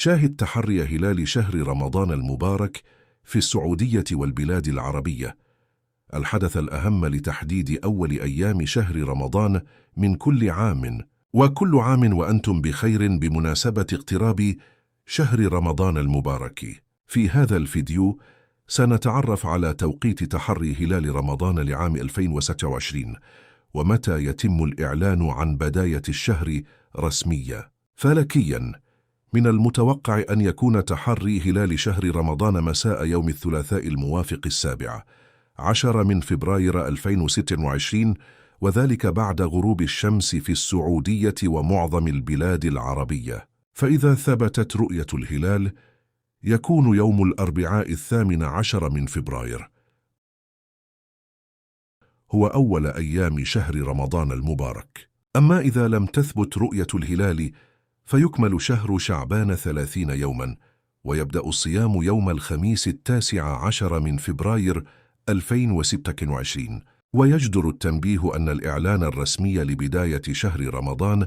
شاهد تحري هلال شهر رمضان المبارك في السعودية والبلاد العربية، الحدث الأهم لتحديد أول أيام شهر رمضان من كل عام، وكل عام وأنتم بخير بمناسبة اقتراب شهر رمضان المبارك. في هذا الفيديو سنتعرف على توقيت تحري هلال رمضان لعام 2026 ومتى يتم الإعلان عن بداية الشهر رسميا. فلكيا من المتوقع أن يكون تحري هلال شهر رمضان مساء يوم الثلاثاء الموافق 17 من فبراير 2026، وذلك بعد غروب الشمس في السعودية ومعظم البلاد العربية. فإذا ثبتت رؤية الهلال يكون يوم الأربعاء 18 من فبراير هو أول أيام شهر رمضان المبارك. أما إذا لم تثبت رؤية الهلال فيكمل شهر شعبان 30 يوما، ويبدأ الصيام يوم الخميس 19 من فبراير 2026. ويجدر التنبيه أن الإعلان الرسمي لبداية شهر رمضان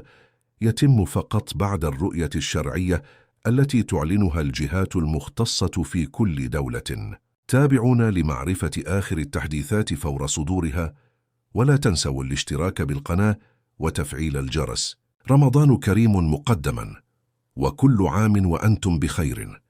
يتم فقط بعد الرؤية الشرعية التي تعلنها الجهات المختصة في كل دولة. تابعونا لمعرفة آخر التحديثات فور صدورها، ولا تنسوا الاشتراك بالقناة وتفعيل الجرس. رمضان كريم مقدما، وكل عام وأنتم بخير.